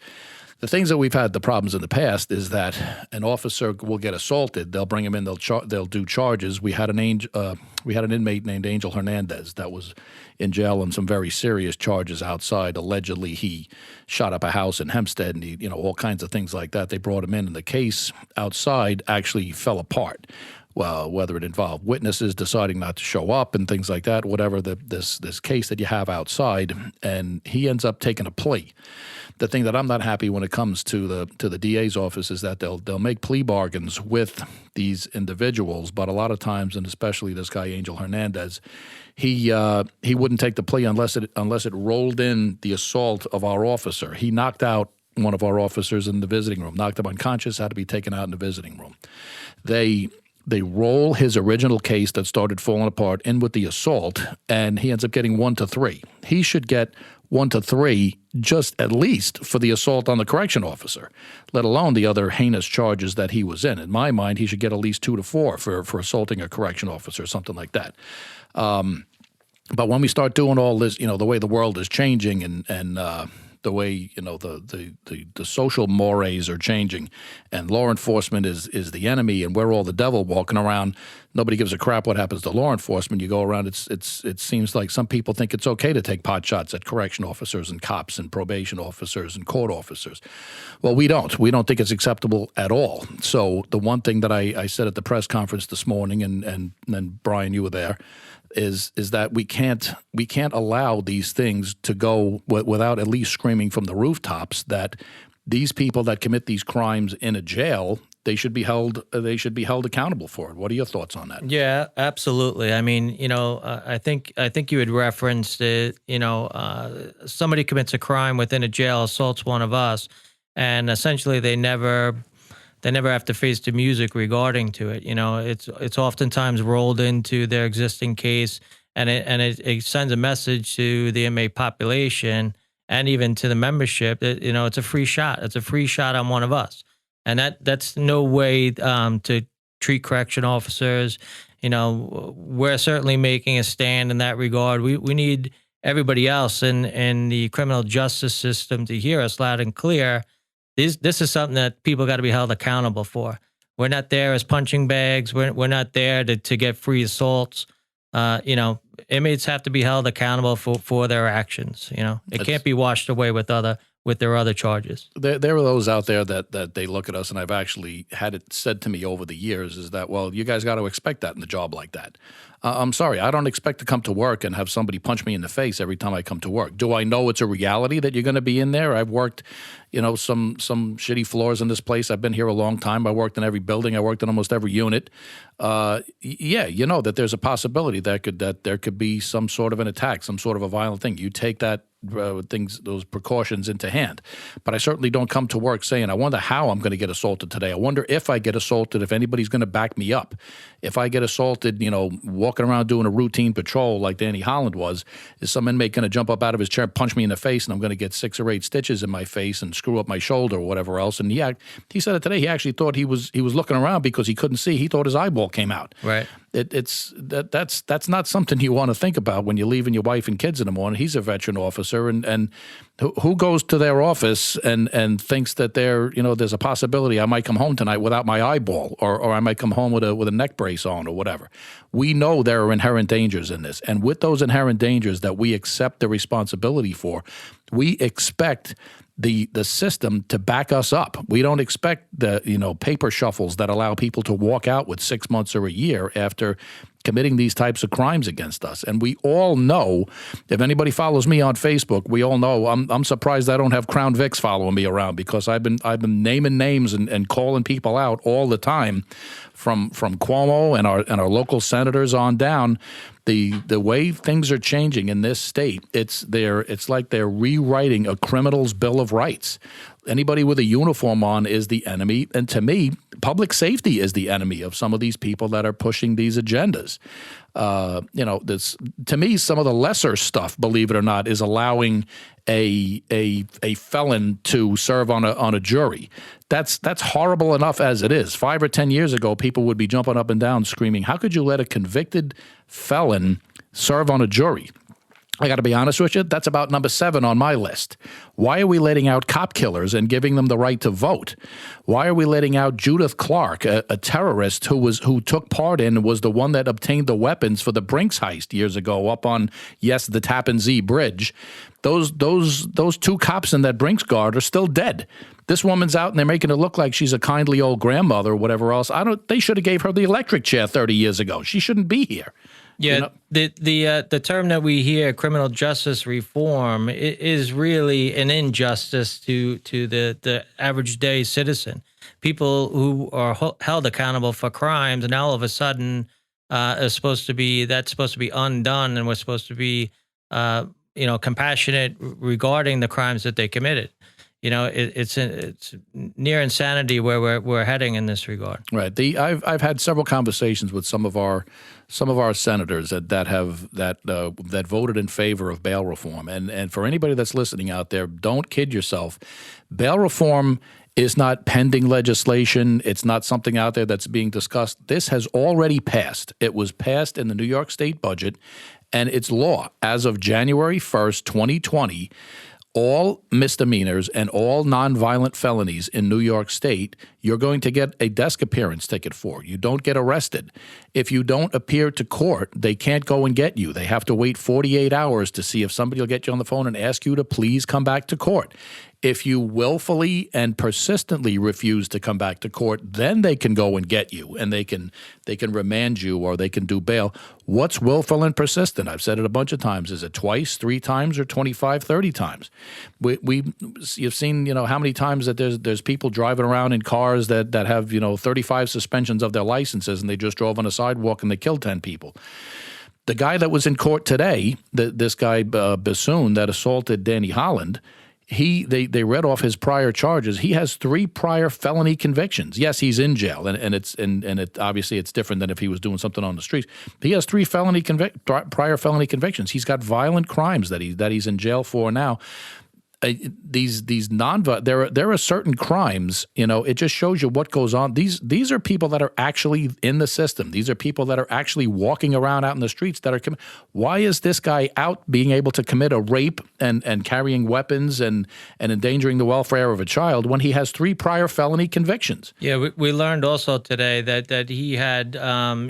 The things that we've had the problems in the past is that an officer will get assaulted. They'll bring him in. They'll do charges. We had an inmate named Angel Hernandez that was in jail on some very serious charges outside. Allegedly, he shot up a house in Hempstead, and all kinds of things like that. They brought him in, and the case outside actually fell apart. Well, whether it involved witnesses deciding not to show up and things like that, whatever this case that you have outside, and he ends up taking a plea. The thing that I'm not happy when it comes to the DA's office is that they'll make plea bargains with these individuals, but a lot of times, and especially this guy Angel Hernandez, he wouldn't take the plea unless it rolled in the assault of our officer. He knocked out one of our officers in the visiting room, knocked him unconscious, had to be taken out in the visiting room. They roll his original case that started falling apart in with the assault, and he ends up getting 1 to 3. He should get 1 to 3 just at least for the assault on the correction officer, let alone the other heinous charges that he was in. In my mind, he should get at least 2 to 4 for assaulting a correction officer, something like that. But when we start doing all this, the way the world is changing and the way the social mores are changing, and law enforcement is the enemy, and we're all the devil walking around. Nobody gives a crap what happens to law enforcement. You go around, it seems like some people think it's okay to take pot shots at correction officers and cops and probation officers and court officers. Well, we don't. We don't think it's acceptable at all. So the one thing that I said at the press conference this morning, and then Brian, you were there, is that we can't allow these things to go without at least screaming from the rooftops that these people that commit these crimes in a jail, they should be held accountable for it. What are your thoughts on that? Yeah, absolutely. I mean, I think you had referenced it. Somebody commits a crime within a jail, assaults one of us, and essentially they never have to face the music regarding to it. It's oftentimes rolled into their existing case, and it sends a message to the inmate population and even to the membership that it's a free shot. It's a free shot on one of us, and that's no way to treat correction officers. We're certainly making a stand in that regard. We need everybody else in the criminal justice system to hear us loud and clear. This is something that people got to be held accountable for. We're not there as punching bags. We're not there to get free assaults. Inmates have to be held accountable for their actions. It can't be washed away with their other charges. There are those out there that they look at us, and I've actually had it said to me over the years, is that, well, you guys got to expect that in a job like that. I'm sorry, I don't expect to come to work and have somebody punch me in the face every time I come to work. Do I know it's a reality that you're going to be in there? I've worked, some shitty floors in this place. I've been here a long time. I worked in every building. I worked in almost every unit. That there's a possibility that there could be some sort of an attack, some sort of a violent thing. You take that those precautions into hand. But I certainly don't come to work saying, I wonder how I'm going to get assaulted today. I wonder if I get assaulted, if anybody's going to back me up. If I get assaulted, walking around doing a routine patrol like Danny Holland was, is some inmate going to jump up out of his chair, punch me in the face, and I'm going to get 6 or 8 stitches in my face and screw up my shoulder or whatever else. And he said it today. He actually thought he was looking around because he couldn't see. He thought his eyeball came out. Right. That's not something you want to think about when you're leaving your wife and kids in the morning. He's a veteran officer, and who goes to their office and thinks that there's a possibility I might come home tonight without my eyeball, or I might come home with a neck brace on or whatever. We know there are inherent dangers in this, and with those inherent dangers that we accept the responsibility for, we expect the system to back us up. We don't expect the paper shuffles that allow people to walk out with 6 months or a year after committing these types of crimes against us. And we all know, if anybody follows me on Facebook, we all know I'm surprised I don't have Crown Vics following me around, because I've been naming names and calling people out all the time, from Cuomo and our local senators on down. The way things are changing in this state, it's like they're rewriting a criminal's Bill of Rights. Anybody with a uniform on is the enemy, and to me, public safety is the enemy of some of these people that are pushing these agendas. To me, some of the lesser stuff, believe it or not, is allowing a felon to serve on a jury. That's horrible enough as it is. 5 or 10 years ago, people would be jumping up and down screaming, how could you let a convicted felon serve on a jury? I got to be honest with you, that's about number 7 on my list. Why are we letting out cop killers and giving them the right to vote? Why are we letting out Judith Clark, a terrorist who took part in and was the one that obtained the weapons for the Brinks heist years ago up on, the Tappan Zee Bridge? Those 2 cops in that Brinks guard are still dead. This woman's out and they're making it look like she's a kindly old grandmother or whatever else. They should have gave her the electric chair 30 years ago. She shouldn't be here. Yeah, the term that we hear, criminal justice reform, is really an injustice to the average day citizen. People who are held accountable for crimes, and now all of a sudden that's supposed to be undone, and we're supposed to be compassionate regarding the crimes that they committed. It's near insanity where we're heading in this regard. Right. I've had several conversations with some of our senators that voted in favor of bail reform, and for anybody that's listening out there, don't kid yourself. Bail reform is not pending legislation. It's not something out there that's being discussed. This has already passed. It was passed in the New York State budget, and it's law as of January 1st, 2020. All misdemeanors and all nonviolent felonies in New York State, you're going to get a desk appearance ticket for. You don't get arrested. If you don't appear to court, they can't go and get you. They have to wait 48 hours to see if somebody will get you on the phone and ask you to please come back to court. If you willfully and persistently refuse to come back to court, then they can go and get you, and they can remand you, or they can do bail. What's willful and persistent? I've said it a bunch of times. Is it twice, 3 times, or 25, 30 times? You've seen, how many times that there's people driving around in cars that have, 35 suspensions of their licenses, and they just drove on a sidewalk and they killed 10 people. The guy that was in court today, this guy Bassoon that assaulted Danny Holland, they read off his prior charges. He has 3 prior felony convictions. Yes, he's in jail, and obviously it's different than if he was doing something on the streets. He has 3 prior felony convictions. He's got violent crimes that he's in jail for now. There are certain crimes, it just shows you what goes on. These are people that are actually in the system. These are people that are actually walking around out in the streets that are why is this guy out being able to commit a rape and carrying weapons and endangering the welfare of a child when he has 3 prior felony convictions? Yeah, we learned also today that he had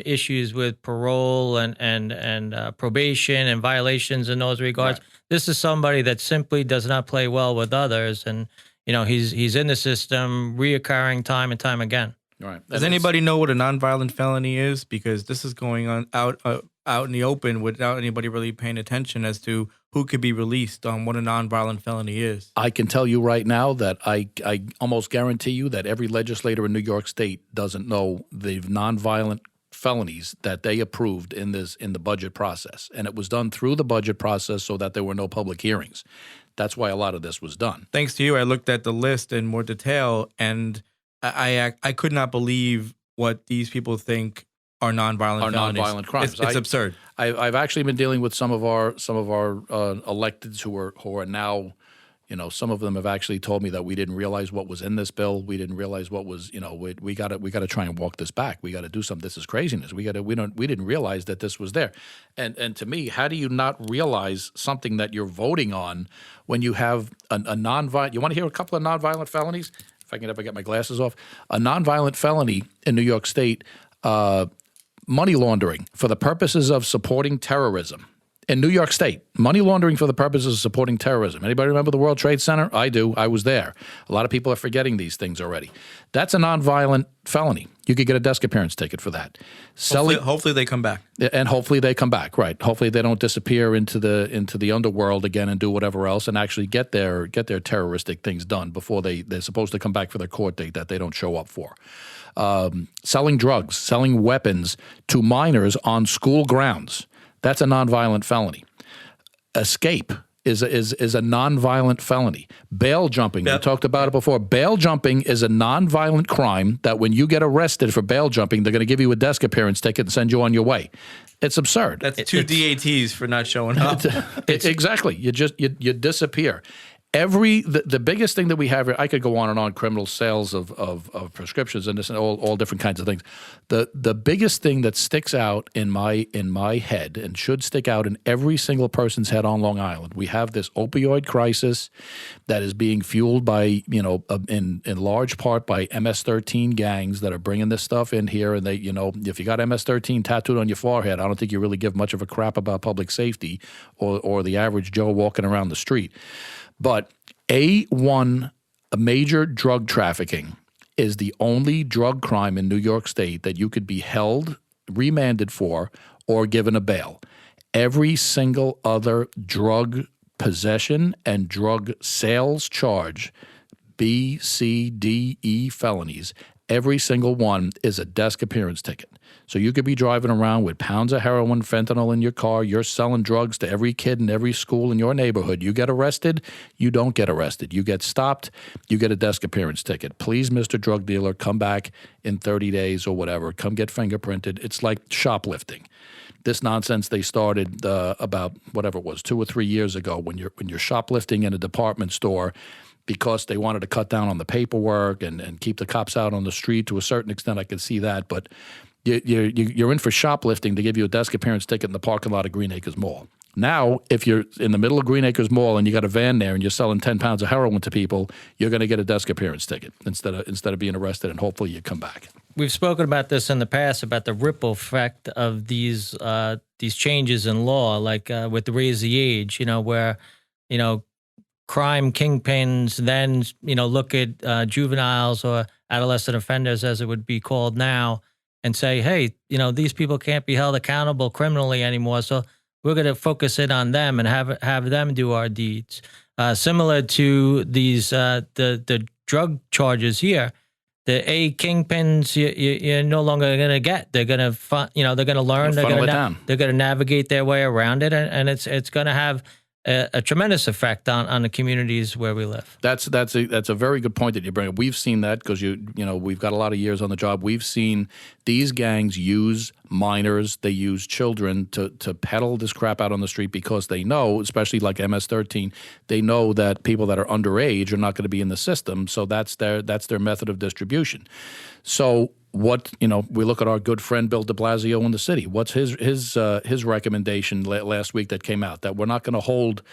issues with parole and probation and violations in those regards. Right. This is somebody that simply does not play well with others, and he's in the system, reoccurring time and time again. Right. Does anybody know what a nonviolent felony is? Because this is going on out in the open without anybody really paying attention as to who could be released on what a nonviolent felony is. I can tell you right now that I almost guarantee you that every legislator in New York State doesn't know the nonviolent felonies that they approved in the budget process, and it was done through the budget process so that there were no public hearings. That's why a lot of this was done. Thanks to you, I looked at the list in more detail, and I could not believe what these people think are nonviolent felonies. Nonviolent crimes. It's absurd. I've actually been dealing with some of our electeds who are now Some of them have actually told me that we didn't realize what was in this bill. We didn't realize what was, we got to try and walk this back. We got to do something. This is craziness. We didn't realize that this was there. And to me, how do you not realize something that you're voting on when you have a nonviolent? You want to hear a couple of nonviolent felonies? If I can ever get my glasses off, a nonviolent felony in New York State, money laundering for the purposes of supporting terrorism. In New York State, money laundering for the purposes of supporting terrorism. Anybody remember the World Trade Center? I do. I was there. A lot of people are forgetting these things already. That's a nonviolent felony. You could get a desk appearance ticket for that. Hopefully they come back. And hopefully they come back, right. Hopefully they don't disappear into the underworld again and do whatever else and actually get their terroristic things done before they're supposed to come back for their court date that they don't show up for. Selling drugs, selling weapons to minors on school grounds. That's a nonviolent felony. Escape is a nonviolent felony. Bail jumping, we talked about it before. Bail jumping is a nonviolent crime that when you get arrested for bail jumping, they're going to give you a desk appearance ticket and send you on your way. It's absurd. That's two DATs for not showing up. Exactly. You disappear. The biggest thing that we have here, I could go on and on, criminal sales of prescriptions and this and all different kinds of things. The biggest thing that sticks out in my head and should stick out in every single person's head on Long Island, we have this opioid crisis that is being fueled by, in large part by MS-13 gangs that are bringing this stuff in here. And they, if you got MS-13 tattooed on your forehead, I don't think you really give much of a crap about public safety or the average Joe walking around the street. But a major drug trafficking is the only drug crime in New York State that you could be held, remanded for, or given a bail. Every single other drug possession and drug sales charge, B, C, D, E felonies, every single one is a desk appearance ticket. So you could be driving around with pounds of heroin, fentanyl in your car. You're selling drugs to every kid in every school in your neighborhood. You get arrested, you don't get arrested. You get stopped, you get a desk appearance ticket. Please, Mr. Drug Dealer, come back in 30 days or whatever. Come get fingerprinted. It's like shoplifting. This nonsense they started about whatever it was 2 or 3 years ago when you're shoplifting in a department store because they wanted to cut down on the paperwork and keep the cops out on the street. To a certain extent, I can see that, but you're in for shoplifting to give you a desk appearance ticket in the parking lot of Green Acres Mall. Now, if you're in the middle of Green Acres Mall and you got a van there and you're selling 10 pounds of heroin to people, you're going to get a desk appearance ticket instead of being arrested, and hopefully you come back. We've spoken about this in the past about the ripple effect of these changes in law, like with the raise the age, where crime kingpins then look at juveniles or adolescent offenders, as it would be called now, and say, hey, these people can't be held accountable criminally anymore, so we're going to focus in on them and have them do our deeds. Similar to these the drug charges here, the kingpins you're no longer going to get. They're going to they're going to learn. They're going to navigate their way around it, and it's going to have a tremendous effect on the communities where we live. That's a very good point that you bring up. We've seen that because we've got a lot of years on the job. We've seen these gangs use minors, they use children to peddle this crap out on the street because they know, especially like MS-13, they know that people that are underage are not going to be in the system. So that's their method of distribution. So what we look at our good friend Bill de Blasio in the city. What's his recommendation last week that came out? That we're not going to hold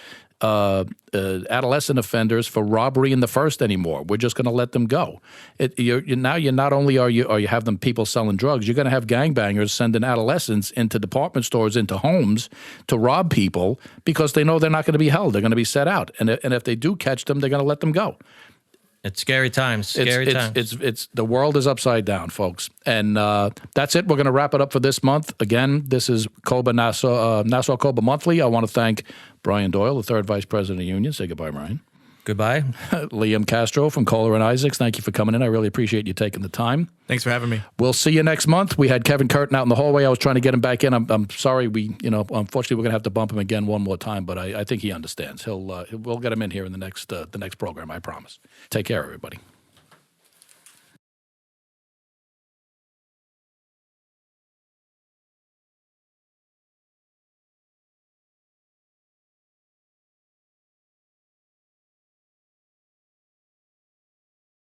adolescent offenders for robbery in the first anymore. We're just going to let them go. Now you not only are you have them people selling drugs, you're going to have gangbangers sending adolescents into department stores, into homes to rob people because they know they're not going to be held. They're going to be set out, and if they do catch them, they're going to let them go. It's scary times. It's the world is upside down, folks. And that's it. We're going to wrap it up for this month. Again, this is COBA Nassau COBA Monthly. I want to thank Brian Doyle, the third vice president of the union. Say goodbye, Brian. Goodbye. Liam Castro from Kohler and Isaacs. Thank you for coming in. I really appreciate you taking the time. Thanks for having me. We'll see you next month. We had Kevin Curtin out in the hallway. I was trying to get him back in. I'm sorry. Unfortunately, we're going to have to bump him again one more time, but I think he understands. We'll get him in here in the next program, I promise. Take care, everybody.